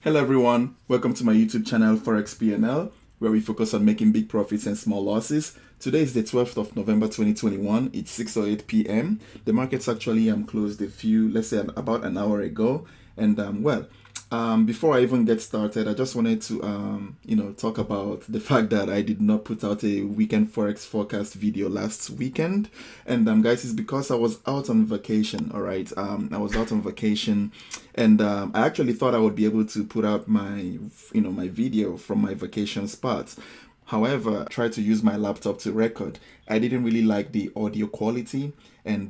Hello everyone, welcome to my YouTube channel ForexPnL, where we focus on making big profits and small losses. Today is the 12th of November 2021. It's 6:08 p.m. The markets actually closed let's say about an hour ago. And before I even get started, I just wanted to talk about the fact that I did not put out a weekend forex forecast video last weekend. And guys, it's because I was out on vacation. All right, I was out on vacation, and I actually thought I would be able to put out my my video from my vacation spot. However, I tried to use my laptop to record. I didn't really like the audio quality, and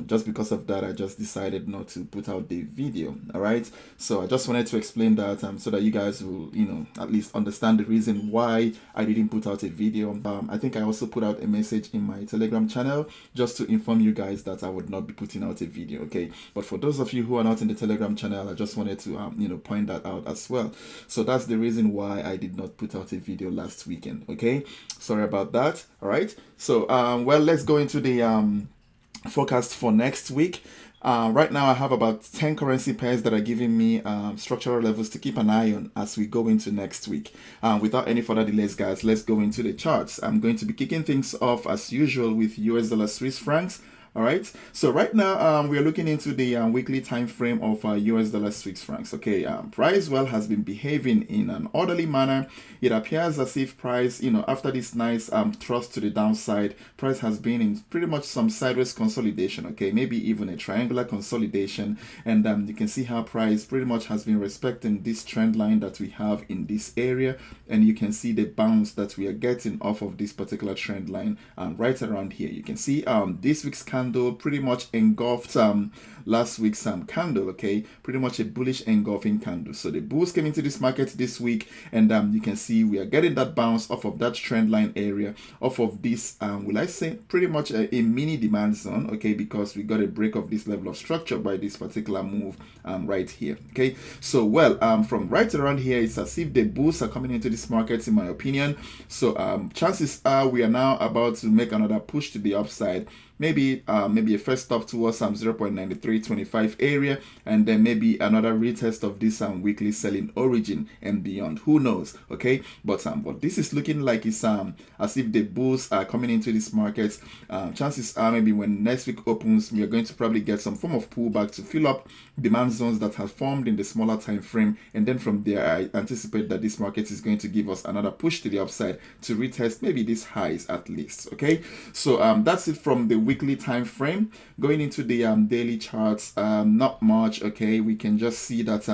just because of that, I just decided not to put out the video. All right, so I just wanted to explain that so that you guys will at least understand the reason why I didn't put out a video. I think I also put out a message in my Telegram channel just to inform you guys that I would not be putting out a video. Okay, but for those of you who are not in the Telegram channel, I just wanted to point that out as well. So that's the reason why I did not put out a video last weekend. Okay, sorry about that. All right, so let's go into the forecast for next week. Right now I have about 10 currency pairs that are giving me structural levels to keep an eye on as we go into next week. Without any further delays, guys, let's go into the charts. I'm going to be kicking things off as usual with US dollar Swiss francs. All right, so right now we are looking into the weekly time frame of US dollar Swiss francs. Okay, price has been behaving in an orderly manner. It appears as if price, after this nice thrust to the downside, price has been in pretty much some sideways consolidation. Okay, maybe even a triangular consolidation, and you can see how price pretty much has been respecting this trend line that we have in this area, and you can see the bounce that we are getting off of this particular trend line right around here. You can see this week's candle pretty much engulfed last week's candle. Okay, pretty much a bullish engulfing candle. So the bulls came into this market this week, and you can see we are getting that bounce off of that trend line area, off of this will I say pretty much a mini demand zone. Okay, because we got a break of this level of structure by this particular move right here. Okay, so from right around here, it's as if the bulls are coming into this market, in my opinion. So chances are we are now about to make another push to the upside. Maybe a first stop towards 0.9325 area, and then maybe another retest of this weekly selling origin and beyond. Who knows? Okay, but what this is looking like is as if the bulls are coming into this market. Chances are maybe when next week opens, we are going to probably get some form of pullback to fill up demand zones that have formed in the smaller time frame, and then from there I anticipate that this market is going to give us another push to the upside to retest maybe these highs at least. Okay, so that's it from the weekly time frame. Going into the daily charts, not much. Okay, we can just see that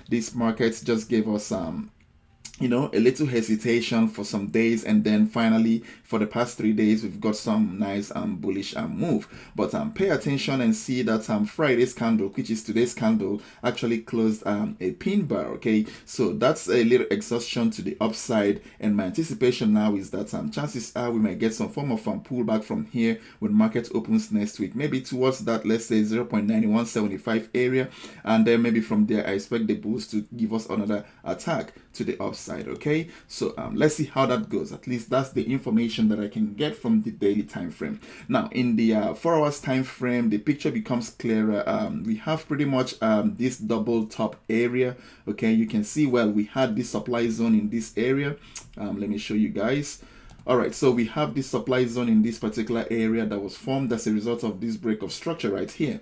this market just gave us a little hesitation for some days, and then finally for the past 3 days we've got some nice bullish move. But pay attention and see that Friday's candle, which is today's candle, actually closed a pin bar. Okay, so that's a little exhaustion to the upside, and my anticipation now is that chances are we might get some form of pullback from here when market opens next week, maybe towards that, let's say 0.9175 area, and then maybe from there I expect the bulls to give us another attack to the upside. Okay, so let's see how that goes. At least that's the information that I can get from the daily time frame. Now in the 4 hours time frame, the picture becomes clearer. We have pretty much this double top area. Okay, you can see we had this supply zone in this area. Let me show you guys. All right, so we have this supply zone in this particular area that was formed as a result of this break of structure right here.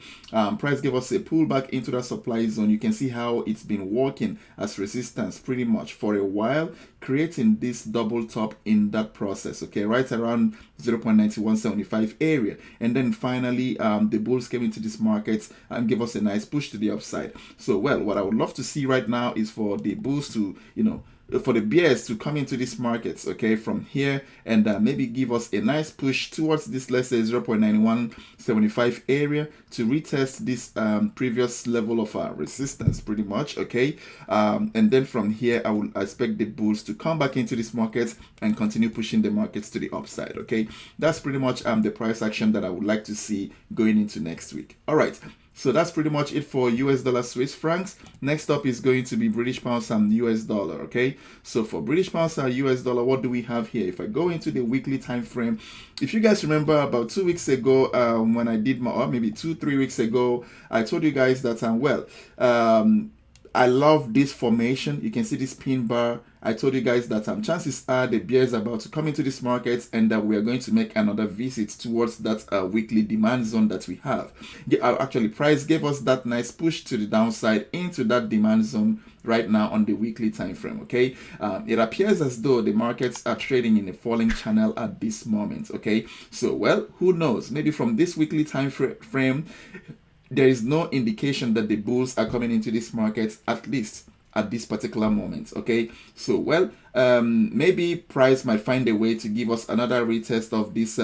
Price gave us a pullback into that supply zone. You can see how it's been working as resistance pretty much for a while, creating this double top in that process. Okay, right around 0.9175 area, and then finally the bulls came into this market and gave us a nice push to the upside. So what I would love to see right now is for the bulls to for the bears to come into these markets, okay, from here, and maybe give us a nice push towards this, let's say 0.9175 area to retest this previous level of resistance pretty much. Okay, and then from here I will expect the bulls to come back into this market and continue pushing the markets to the upside. Okay, that's pretty much the price action that I would like to see going into next week. All right, so that's pretty much it for US dollar Swiss francs. Next up is going to be British pounds and US dollar. Okay, so for British pounds and US dollar, what do we have here? If I go into the weekly time frame, if you guys remember about 2 weeks ago when I did or maybe 2-3 weeks ago, I told you guys that I love this formation. You can see this pin bar. I told you guys that chances are the bear is about to come into this market and that we are going to make another visit towards that weekly demand zone that we have. Actually, price gave us that nice push to the downside into that demand zone right now on the weekly time frame. Okay, it appears as though the markets are trading in a falling channel at this moment. Okay, so well, who knows? Maybe from this weekly time frame, there is no indication that the bulls are coming into this market, at least at this particular moment. Okay, so well, maybe price might find a way to give us another retest of this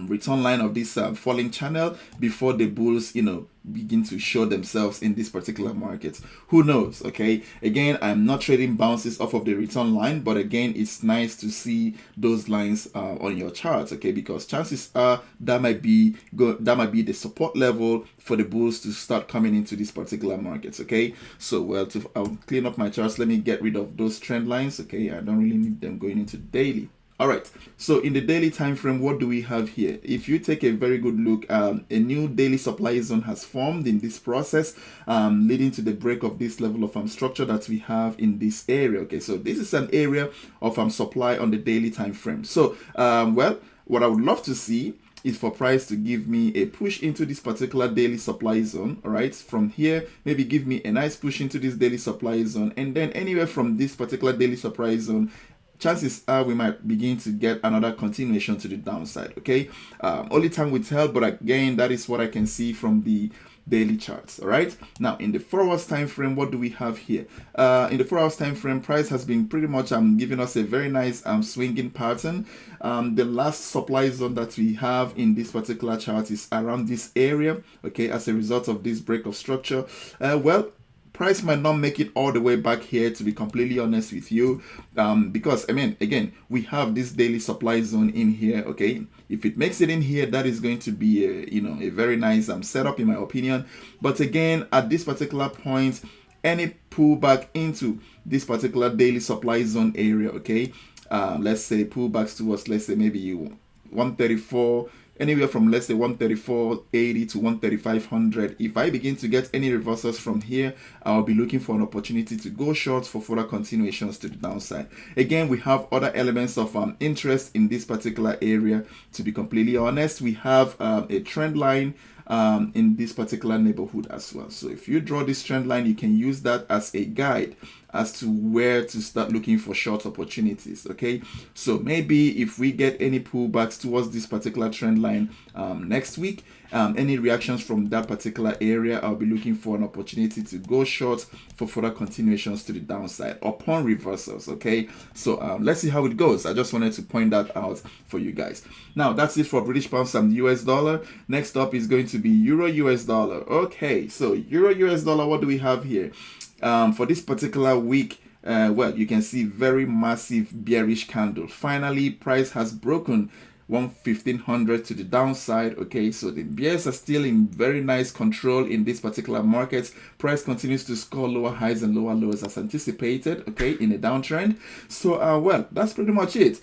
return line of this falling channel before the bulls, you know, begin to show themselves in this particular market. Who knows? Okay, again, I'm not trading bounces off of the return line, but again, it's nice to see those lines on your charts. Okay, because chances are that might be the support level for the bulls to start coming into these particular markets. Okay, so well, I'll clean up my charts. Let me get rid of those trend lines. Okay, I don't really need them going into daily. All right, so in the daily time frame, what do we have here? If you take a very good look, a new daily supply zone has formed in this process, leading to the break of this level of structure that we have in this area. Okay, so this is an area of supply on the daily time frame. So, well, what I would love to see is for price to give me a push into this particular daily supply zone. All right, from here, maybe give me a nice push into this daily supply zone, and then anywhere from this particular daily supply zone, chances are we might begin to get another continuation to the downside. Okay, only time will tell, but again, that is what I can see from the daily charts. All right, now in the 4 hours time frame, what do we have here? In the 4 hours time frame, price has been pretty much giving us a very nice swinging pattern. The last supply zone that we have in this particular chart is around this area. Okay, as a result of this break of structure, well, price might not make it all the way back here, to be completely honest with you, because I mean, again, we have this daily supply zone in here. Okay, if it makes it in here, that is going to be a very nice setup in my opinion. But again, at this particular point, any pullback into this particular daily supply zone area, okay, let's say pullbacks towards, let's say maybe 134, anywhere from, let's say, 134.80 to 135.00. If I begin to get any reversals from here, I'll be looking for an opportunity to go short for further continuations to the downside. Again, we have other elements of interest in this particular area. To be completely honest, we have a trend line in this particular neighborhood as well. So if you draw this trend line, you can use that as a guide as to where to start looking for short opportunities. Okay, so maybe if we get any pullbacks towards this particular trend line next week, any reactions from that particular area, I'll be looking for an opportunity to go short for further continuations to the downside upon reversals. Okay, so let's see how it goes. I just wanted to point that out for you guys. Now that's it for British pounds and US dollar. Next up is going to be Euro US dollar. Okay, so Euro US dollar, what do we have here? For this particular week, well, you can see very massive bearish candle. Finally, price has broken 1,500 to the downside. Okay, so the bears are still in very nice control in this particular market. Price continues to score lower highs and lower lows as anticipated, okay, in a downtrend. So well, that's pretty much it.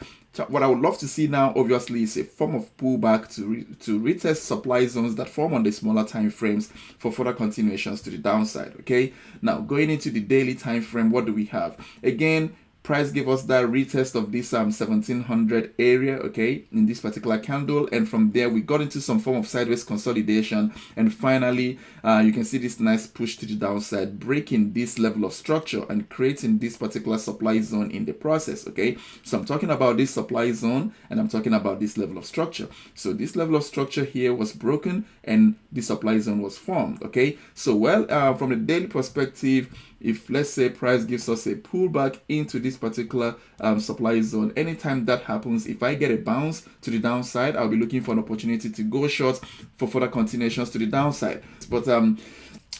What I would love to see now, obviously, is a form of pullback to retest supply zones that form on the smaller time frames for further continuations to the downside. Okay, now going into the daily time frame, what do we have? Again, price gave us that retest of this 1700 area, okay, in this particular candle, and from there we got into some form of sideways consolidation, and finally you can see this nice push to the downside, breaking this level of structure and creating this particular supply zone in the process. Okay, so I'm talking about this supply zone and I'm talking about this level of structure. So this level of structure here was broken and the supply zone was formed. Okay, so well, from the daily perspective, if let's say price gives us a pullback into this particular supply zone, anytime that happens, if I get a bounce to the downside, I'll be looking for an opportunity to go short for further continuations to the downside. But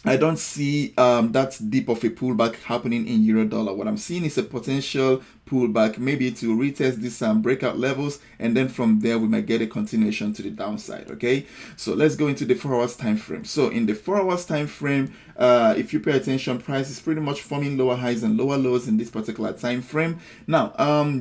I don't see that deep of a pullback happening in euro dollar. What I'm seeing is a potential pullback, maybe to retest these breakout levels, and then from there we might get a continuation to the downside. Okay, so let's go into the 4 hours time frame. So in the 4 hours time frame, if you pay attention, price is pretty much forming lower highs and lower lows in this particular time frame. Now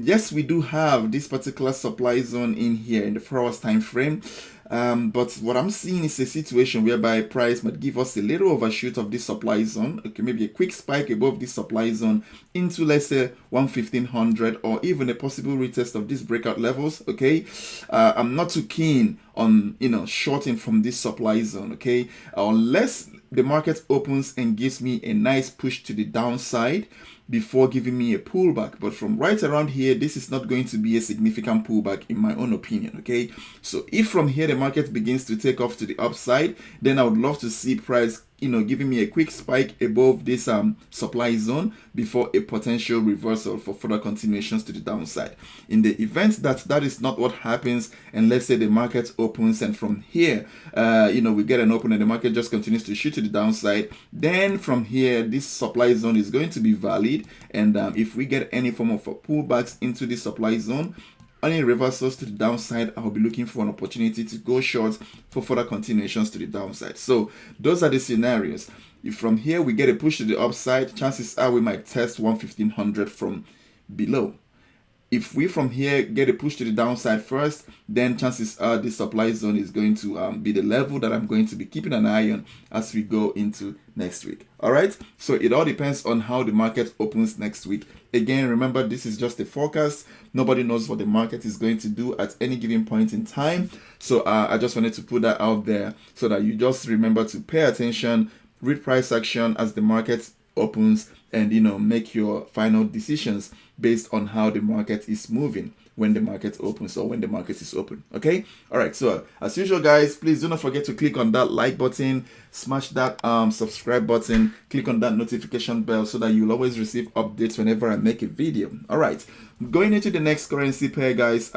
yes, we do have this particular supply zone in here in the 4 hours time frame. But what I'm seeing is a situation whereby price might give us a little overshoot of this supply zone. Okay, maybe a quick spike above this supply zone into, let's say, 1500, or even a possible retest of these breakout levels. Okay, I'm not too keen on shorting from this supply zone. Okay, unless the market opens and gives me a nice push to the downside before giving me a pullback. But from right around here, this is not going to be a significant pullback in my own opinion. Okay, so if from here the market begins to take off to the upside, then I would love to see price giving me a quick spike above this supply zone before a potential reversal for further continuations to the downside. In the event that that is not what happens, and let's say the market opens and from here we get an open and the market just continues to shoot to the downside, then from here this supply zone is going to be valid, and if we get any form of pullbacks into this supply zone, any reversals to the downside, I'll be looking for an opportunity to go short for further continuations to the downside. So those are the scenarios. If from here we get a push to the upside, chances are we might test 1500 from below. If we from here get a push to the downside first, then chances are the supply zone is going to be the level that I'm going to be keeping an eye on as we go into next week. All right, so it all depends on how the market opens next week. Again, remember, this is just a forecast. Nobody knows what the market is going to do at any given point in time. So I just wanted to put that out there so that you just remember to pay attention, read price action as the market opens, and make your final decisions based on how the market is moving when the market opens or when the market is open. Okay, all right, so as usual guys, please do not forget to click on that like button, smash that subscribe button, click on that notification bell so that you'll always receive updates whenever I make a video. All right, going into the next currency pair guys,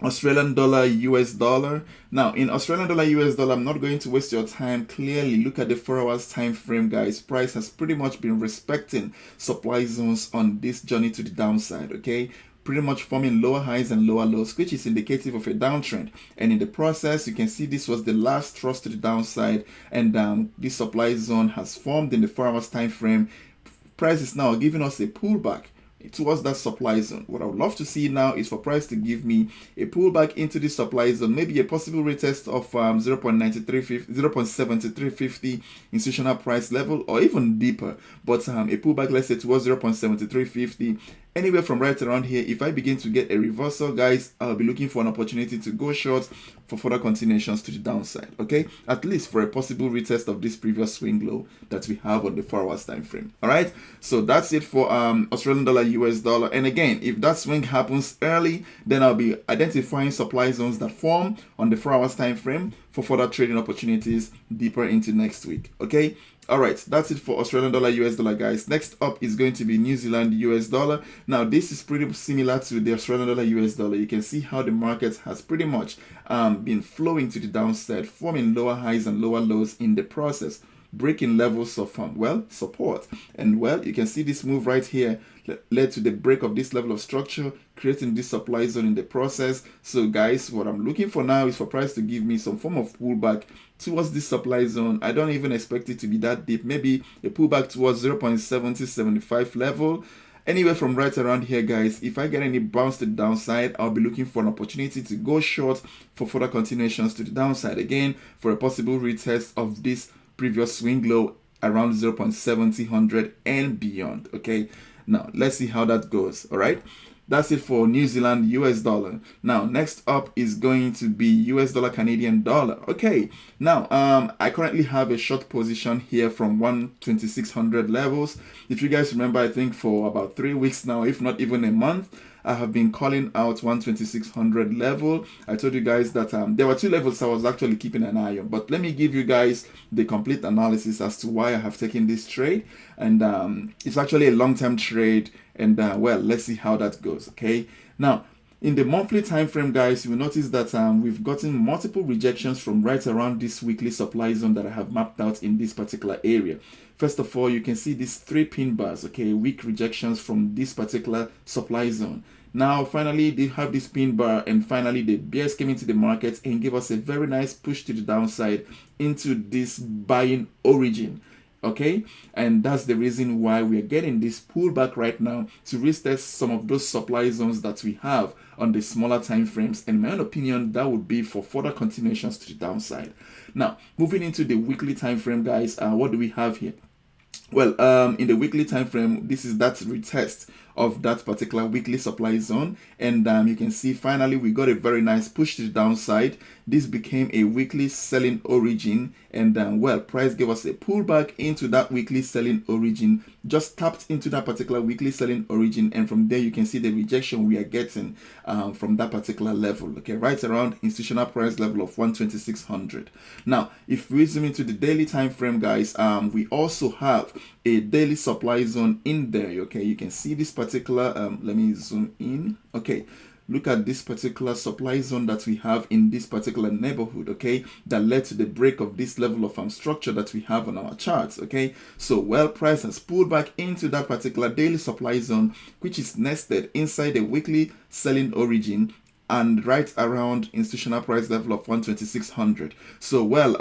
Australian dollar, US dollar. Now in Australian dollar, US dollar, I'm not going to waste your time. Clearly look at the 4 hours time frame guys. Price has pretty much been respecting supply zones on this journey to the downside. Okay, pretty much forming lower highs and lower lows, which is indicative of a downtrend. And in the process, you can see this was the last thrust to the downside, and this supply zone has formed in the 4 hours time frame. Price is now giving us a pullback towards that supply zone. What I would love to see now is for price to give me a pullback into the supply zone, maybe a possible retest of 0.7350 institutional price level, or even deeper, but a pullback, let's say, towards 0.7350. Anywhere from right around here, if I begin to get a reversal guys, I'll be looking for an opportunity to go short for further continuations to the downside. Okay, at least for a possible retest of this previous swing low that we have on the 4 hours time frame. All right, so that's it for Australian dollar, US dollar. And again, if that swing happens early, then I'll be identifying supply zones that form on the 4 hours time frame for further trading opportunities deeper into next week. Okay, all right, that's it for Australian dollar, US dollar guys. Next up is going to be New Zealand US dollar. Now this is pretty similar to the Australian dollar, US dollar. You can see how the market has pretty much been flowing to the downside, forming lower highs and lower lows in the process, breaking levels of support. And you can see this move right here led to the break of this level of structure, creating this supply zone in the process. So guys, what I'm looking for now is for price to give me some form of pullback towards this supply zone. I don't even expect it to be that deep, maybe a pullback towards 0.7075 level. Anywhere from right around here guys, if I get any bounce to the downside, I'll be looking for an opportunity to go short for further continuations to the downside, again for a possible retest of this previous swing low around 0.70 and beyond. Okay, now let's see how that goes. All right, that's it for New Zealand US dollar. Now next up is going to be US dollar Canadian dollar. Okay, now I currently have a short position here from 12600 levels. If you guys remember, I think for about 3 weeks now, if not even a month, I have been calling out 12600 level. I told you guys that there were 2 levels I was actually keeping an eye on, but let me give you guys the complete analysis as to why I have taken this trade. And it's actually a long-term trade, and let's see how that goes. Okay, now in the monthly time frame guys, you will notice that we've gotten multiple rejections from right around this weekly supply zone that I have mapped out in this particular area. First of all, you can see these 3 pin bars, okay, weak rejections from this particular supply zone. Now finally they have this pin bar, and finally the bears came into the market and gave us a very nice push to the downside into this buying origin. Okay, and that's the reason why we're getting this pullback right now to retest some of those supply zones that we have on the smaller time frames. And in my own opinion, that would be for further continuations to the downside. Now, moving into the weekly time frame, guys, what do we have here? Well, in the weekly time frame, this is that retest of that particular weekly supply zone, and you can see finally we got a very nice push to the downside. This became a weekly selling origin, and well, price gave us a pullback into that weekly selling origin, just tapped into that particular weekly selling origin, and from there you can see the rejection we are getting from that particular level, okay, right around institutional price level of 12600. Now, if we zoom into the daily time frame, guys, we also have a daily supply zone in there. Okay, you can see this particular let me zoom in. Okay, look at this particular supply zone that we have in this particular neighborhood, okay, that led to the break of this level of structure that we have on our charts. Okay, so well, price has pulled back into that particular daily supply zone, which is nested inside the weekly selling origin and right around institutional price level of 12600. So well,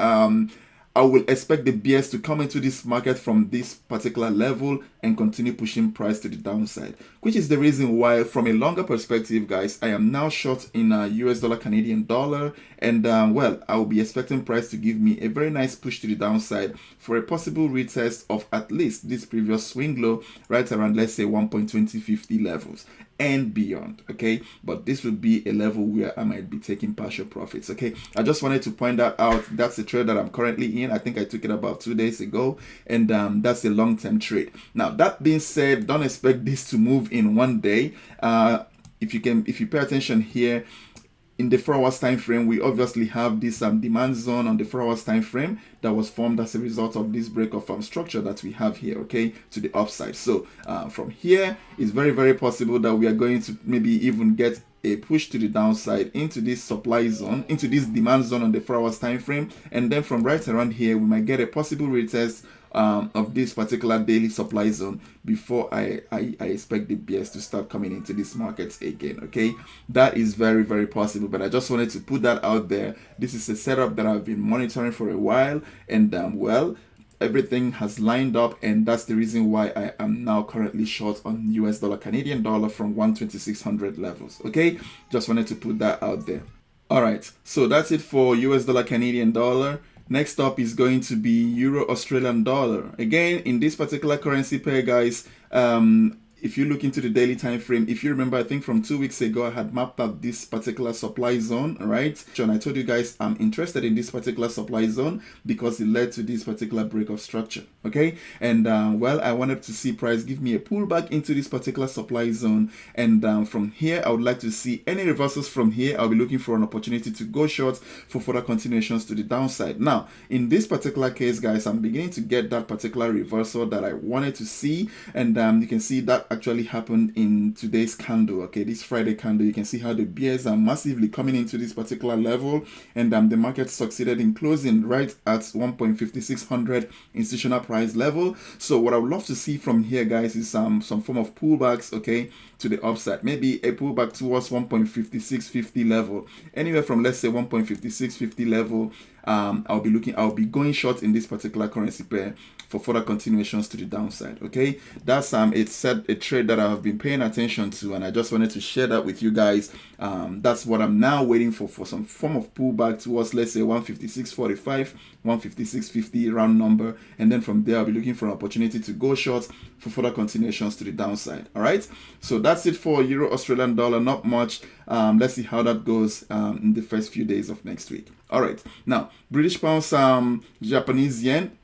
I will expect the BS to come into this market from this particular level and continue pushing price to the downside, which is the reason why, from a longer perspective, guys, I am now short in US dollar Canadian dollar, and well, I will be expecting price to give me a very nice push to the downside for a possible retest of at least this previous swing low right around, let's say, 1.2050 levels and beyond. Okay, but this would be a level where I might be taking partial profits. Okay, I just wanted to point that out. That's the trade that I'm currently in. I think I took it about 2 days ago, and that's a long-term trade. Now, that being said, don't expect this to move in one day. If you pay attention here, in the 4 hours time frame, we obviously have this demand zone on the 4 hours time frame that was formed as a result of this break of structure that we have here, okay, to the upside. So from here, it's very, very possible that we are going to maybe even get a push to the downside into this supply zone, into this demand zone on the 4 hours time frame, and then from right around here, we might get a possible retest of this particular daily supply zone before I expect the BS to start coming into these markets again. Okay, that is very, very possible, but I just wanted to put that out there. This is a setup that I've been monitoring for a while, and well, everything has lined up, and that's the reason why I am now currently short on US dollar Canadian dollar from 12600 levels. Okay, just wanted to put that out there. All right, so that's it for US dollar Canadian dollar. Next up is going to be Euro Australian dollar. Again, in this particular currency pair, guys, if you look into the daily time frame, if you remember, I think from 2 weeks ago, I had mapped out this particular supply zone, right? And I told you guys I'm interested in this particular supply zone because it led to this particular break of structure, okay? And well, I wanted to see price give me a pullback into this particular supply zone, and from here, I would like to see any reversals from here. I'll be looking for an opportunity to go short for further continuations to the downside. Now, in this particular case, guys, I'm beginning to get that particular reversal that I wanted to see, and you can see that actually happened in today's candle, okay, this Friday candle. You can see how the bears are massively coming into this particular level, and the market succeeded in closing right at 1.5600 institutional price level. So what I would love to see from here, guys, is some form of pullbacks, okay, to the upside, maybe a pullback towards 1.5650 level, anywhere from, let's say, 1.5650 level. I'll be going short in this particular currency pair for further continuations to the downside. Okay, that's a trade that I have been paying attention to, and I just wanted to share that with you guys. That's what I'm now waiting for some form of pullback towards, let's say, 156.45, 156.50 round number, and then from there I'll be looking for an opportunity to go short for further continuations to the downside. All right, so that's it for Euro Australian dollar. Not much. Let's see how that goes in the first few days of next week. All right, now British pounds, Japanese yen.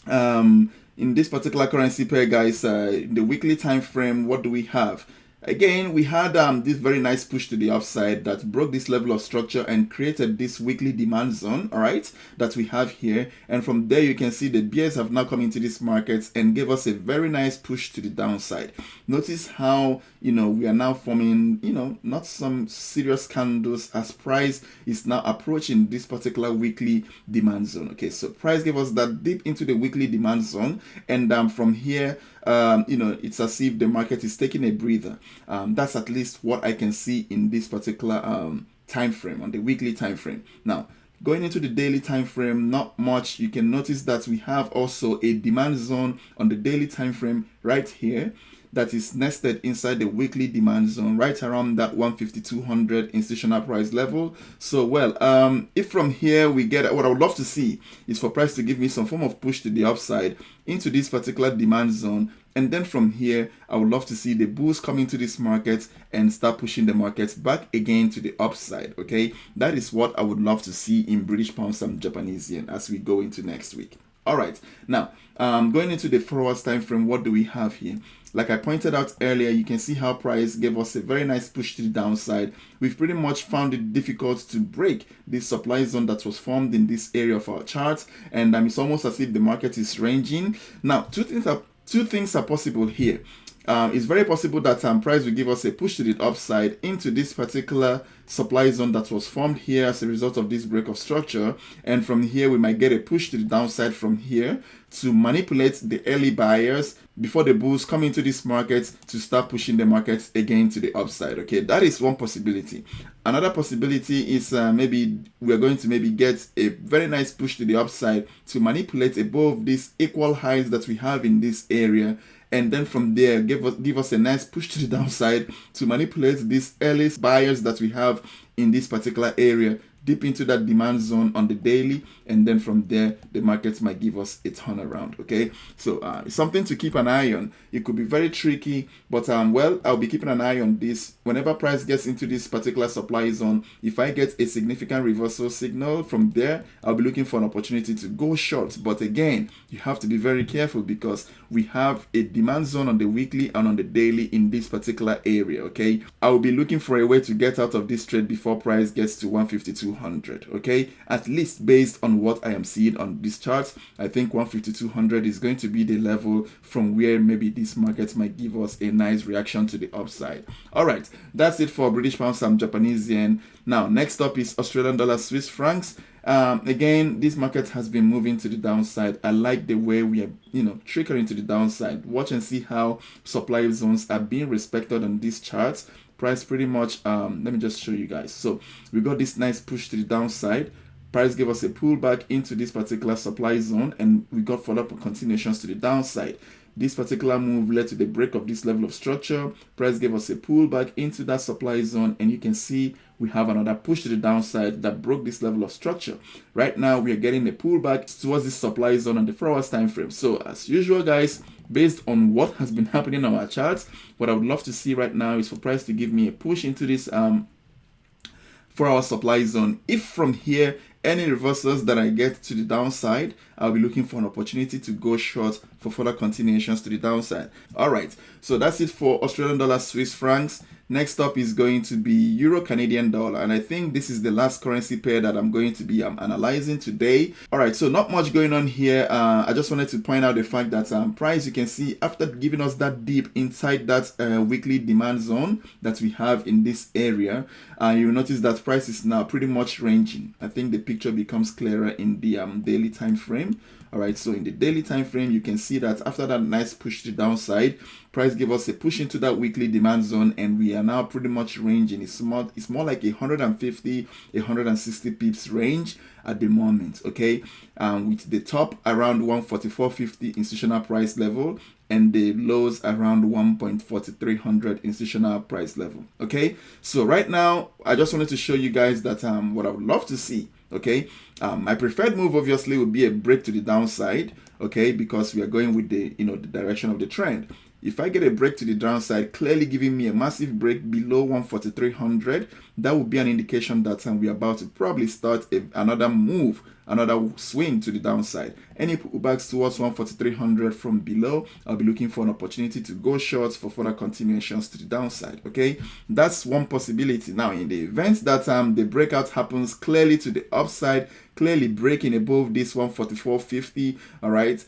In this particular currency pair, guys, in the weekly time frame, what do we have? Again, we had this very nice push to the upside that broke this level of structure and created this weekly demand zone, all right, that we have here. And from there, you can see the bears have now come into this market and gave us a very nice push to the downside. Notice how, we are now forming, not some serious candles as price is now approaching this particular weekly demand zone. Okay, so price gave us that dip into the weekly demand zone, and from here, it's as if the market is taking a breather. That's at least what I can see in this particular time frame, on the weekly time frame. Now, Going into the daily time frame, not much. You can notice that we have also a demand zone on the daily time frame right here that is nested inside the weekly demand zone right around that 15200 institutional price level. So well, if from here we get, what I would love to see is for price to give me some form of push to the upside into this particular demand zone, and then from here I would love to see the bulls come into this market and start pushing the markets back again to the upside. Okay, that is what I would love to see in British pounds and Japanese yen as we go into next week. All right, now going into the forwards time frame, what do we have here? Like I pointed out earlier, you can see how price gave us a very nice push to the downside. We've pretty much found it difficult to break this supply zone that was formed in this area of our chart, and it's almost as if the market is ranging. Now, two things are possible here. It's very possible that price will give us a push to the upside into this particular supply zone that was formed here as a result of this break of structure, and from here we might get a push to the downside from here to manipulate the early buyers before the bulls come into this market to start pushing the markets again to the upside. Okay, that is one possibility. Another possibility is maybe we're going to maybe get a very nice push to the upside to manipulate above these equal highs that we have in this area, and then from there give us a nice push to the downside to manipulate these early buyers that we have in this particular area deep into that demand zone on the daily, and then from there the markets might give us a turnaround. Okay, so it's something to keep an eye on. It could be very tricky, but well, I'll be keeping an eye on this. Whenever price gets into this particular supply zone, if I get a significant reversal signal from there, I'll be looking for an opportunity to go short. But again, you have to be very careful because we have a demand zone on the weekly and on the daily in this particular area. Okay, I will be looking for a way to get out of this trade before price gets to 15200. Okay, at least based on what I am seeing on this chart, I think 15200 is going to be the level from where maybe this market might give us a nice reaction to the upside. All right, that's it for British pounds and Japanese yen. Now next up is Australian dollar, Swiss francs. Again, this market has been moving to the downside. I like the way we are, trickling to the downside. Watch and see how supply zones are being respected on these charts. Price pretty much, let me just show you guys. So we got this nice push to the downside. Price gave us a pullback into this particular supply zone, and we got follow-up continuations to the downside. This particular move led to the break of this level of structure. Price gave us a pullback into that supply zone, and you can see we have another push to the downside that broke this level of structure. Right now, we are getting a pullback towards this supply zone on the forwards time frame. So as usual, guys, based on what has been happening on our charts, what I would love to see right now is for price to give me a push into this 4-hour supply zone. If from here any reversals that I get to the downside, I'll be looking for an opportunity to go short for further continuations to the downside. All right, so that's it for Australian dollar, Swiss francs. Next up is going to be Euro Canadian dollar, and I think this is the last currency pair that I'm going to be analyzing today. All right, so not much going on here. I just wanted to point out the fact that price, you can see after giving us that dip inside that weekly demand zone that we have in this area, you'll notice that price is now pretty much ranging. I think the picture becomes clearer in the daily time frame. All right, so in the daily time frame, you can see that after that nice push to the downside, price gave us a push into that weekly demand zone, and we are now pretty much ranging. It's more like 150, 160 pips range at the moment. Okay, with the top around 144.50 institutional price level and the lows around 1.4300 institutional price level. Okay, so right now I just wanted to show you guys that what I would love to see. Okay, my preferred move obviously would be a break to the downside. Okay, because we are going with the the direction of the trend. If I get a break to the downside, clearly giving me a massive break below 14300, that would be an indication that we're about to probably start another move, another swing to the downside. Any pullbacks towards 14300 from below, I'll be looking for an opportunity to go short for further continuations to the downside. Okay, that's one possibility. Now, in the event that the breakout happens clearly to the upside, clearly breaking above this 144.50, all right,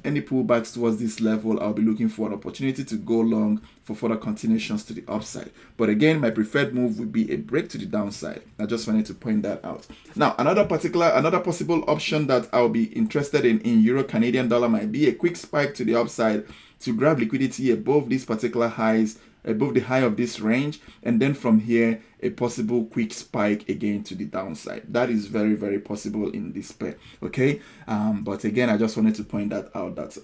any pullbacks towards this level, I'll be looking for an opportunity to go long for further continuations to the upside. But again, my preferred move would be a break to the downside. I just wanted to point that out. Now, another possible option that I'll be interested in Euro Canadian dollar might be a quick spike to the upside to grab liquidity above these particular highs above the high of this range, and then from here a possible quick spike again to the downside. That is very, very possible in this pair. Okay, but again, I just wanted to point that out, that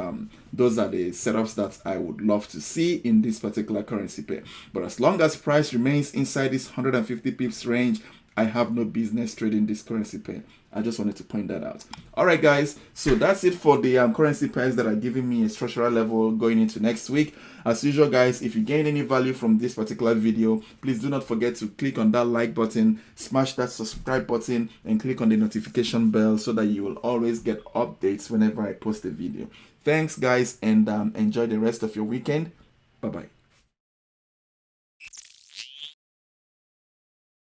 those are the setups that I would love to see in this particular currency pair. But as long as price remains inside this 150 pips range, I have no business trading this currency pair. I just wanted to point that out. All right, guys. So that's it for the currency pairs that are giving me a structural level going into next week. As usual, guys, if you gain any value from this particular video, please do not forget to click on that like button, smash that subscribe button, and click on the notification bell so that you will always get updates whenever I post a video. Thanks, guys, and enjoy the rest of your weekend. Bye-bye.